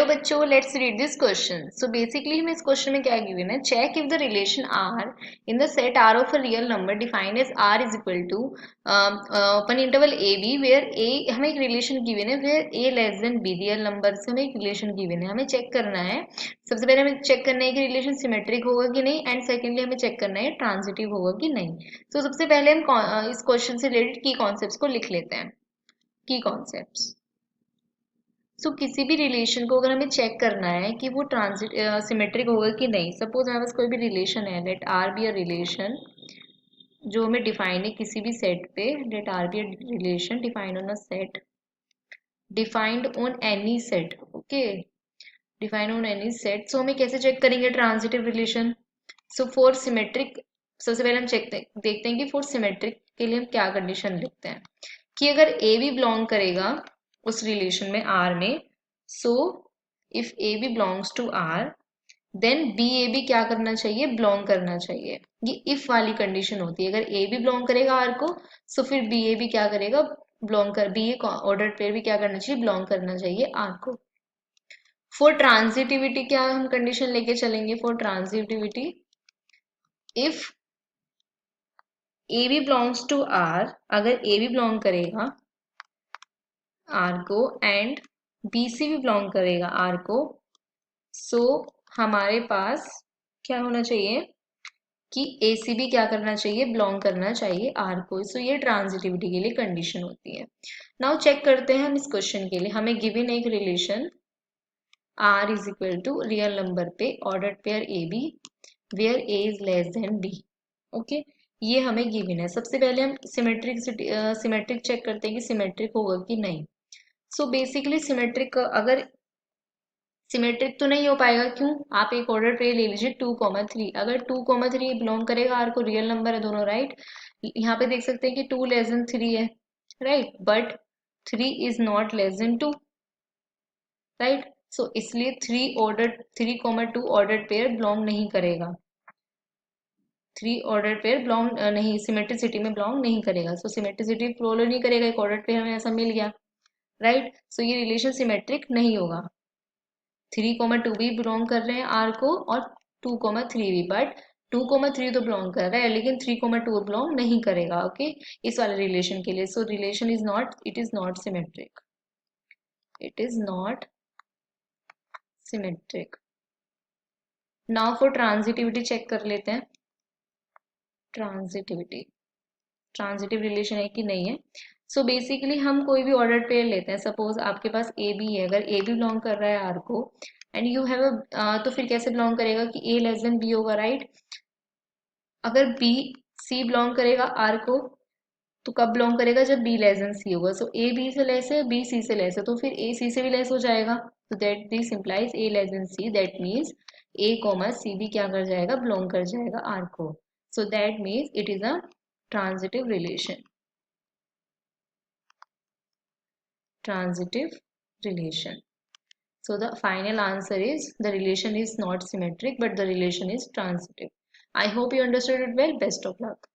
Hello बच्चों, let's read this question. So basically हमें इस क्वेश्चन में क्या गिवन है, check if the relation R in the set R of a real number defined as R is equal to open interval A B where A, हमें एक relation given है where A less than B. Real number से हमें एक relation given है, हमें check करना है। सबसे पहले हमें चेक करना है कि रिलेशन सिमेट्रिक होगा कि नहीं, एंड सेकेंडली हमें चेक करना है ट्रांजिटिव होगा कि नहीं। तो सबसे पहले हम इस क्वेश्चन से रिलेटेड की कॉन्सेप्ट्स को लिख लेते हैं। की कॉन्सेप्ट्स, सो किसी भी रिलेशन को अगर हमें चेक करना है कि वो ट्रांजिट सिमेट्रिक होगा कि नहीं। सपोज हमारे पास कोई भी रिलेशन है, let R be a relation जो हमें डिफाइन है किसी भी सेट पे। Let R be a relation defined on a set, defined on any set, okay, defined on any set. So हमें कैसे चेक करेंगे transitive relation. So for symmetric, सबसे पहले हम चेक देखते हैं कि फॉर सिमेट्रिक के लिए हम क्या कंडीशन लिखते हैं कि अगर ए भी बिलोंग करेगा उस रिलेशन में आर में, so if A B belongs to R then B A भी क्या करना चाहिए, बिलोंग करना चाहिए। ये इफ वाली कंडीशन होती है। अगर ए भी बिलोंग करेगा आर को, सो फिर बी ए भी क्या करेगा, बिलोंग कर, बी ए ऑर्डर पेयर भी क्या करना चाहिए, बिलोंग करना चाहिए आर को। फॉर ट्रांजिटिविटी क्या हम कंडीशन लेके चलेंगे, for transitivity if A B belongs to R, अगर ए भी बिलोंग करेगा आर को एंड बी सी भी बिलोंग करेगा आर को, सो हमारे पास क्या होना चाहिए कि ए सी भी क्या करना चाहिए, बिलोंग करना चाहिए आर को। सो ये ट्रांजिटिविटी के लिए कंडीशन होती है। नाउ चेक करते हैं हम इस क्वेश्चन के लिए। हमें गिवन एक relation R is equal to real number पे ordered pair A B where A is less than B, okay, ये हमें गिवन है। सबसे पहले हम सिमेट्रिक चेक करते हैं कि सिमेट्रिक होगा कि नहीं। सो बेसिकली सिमेट्रिक, अगर सिमेट्रिक तो नहीं हो पाएगा, क्यों, आप एक ऑर्डर पे ले लीजिए 2,3। अगर 2,3 बिलोंग करेगा आर को, रियल नंबर है दोनों, राइट। यहाँ पे देख सकते हैं कि 2 लेस देन 3 है, right, but 3 is not less than 2, right. So इसलिए 3,2 ऑर्डर पेयर बिलोंग नहीं करेगा। 3 ऑर्डर पेयर बिलोंग नहीं, सिमेट्रिसिटी में बिलोंग नहीं करेगा। सो सिमेट्रिसिटी फॉलो नहीं करेगा, एक ऑर्डर पेयर हमें ऐसा मिल गया, राइट। सो ये रिलेशन सिमेट्रिक नहीं होगा। 3,2 भी बिलोंग कर रहे हैं आर को और 2,3 भी, बट 2,3 तो बिलोंग कर रहा है लेकिन 3,2 बिलोंग नहीं करेगा, ओके, इस वाले रिलेशन के लिए। So relation is not, it is not symmetric, it is not symmetric. Now for transitivity check कर लेते हैं। ट्रांजिटिविटी, ट्रांजिटिव रिलेशन है कि नहीं है। सो बेसिकली हम कोई भी ऑर्डर पेयर लेते हैं। सपोज आपके पास ए बी है, अगर ए भी बिलोंग कर रहा है आर को एंड यू हैव अ, तो फिर कैसे बिलोंग करेगा कि ए लेस देन बी होगा, राइट। अगर बी सी बिलोंग करेगा आर को, तो कब बिलोंग करेगा, जब बी लेस देन सी होगा। सो ए बी से लेस है, बी सी से लेस है, तो फिर ए सी से भी लेस हो जाएगा। तो that this implies A less than C, that means A comma C भी क्या कर जाएगा, बिलोंग कर जाएगा आर को। So that means it is a transitive relation, transitive relation. So the final answer is the relation is not symmetric but the relation is transitive. I hope you understood it well. Best of luck.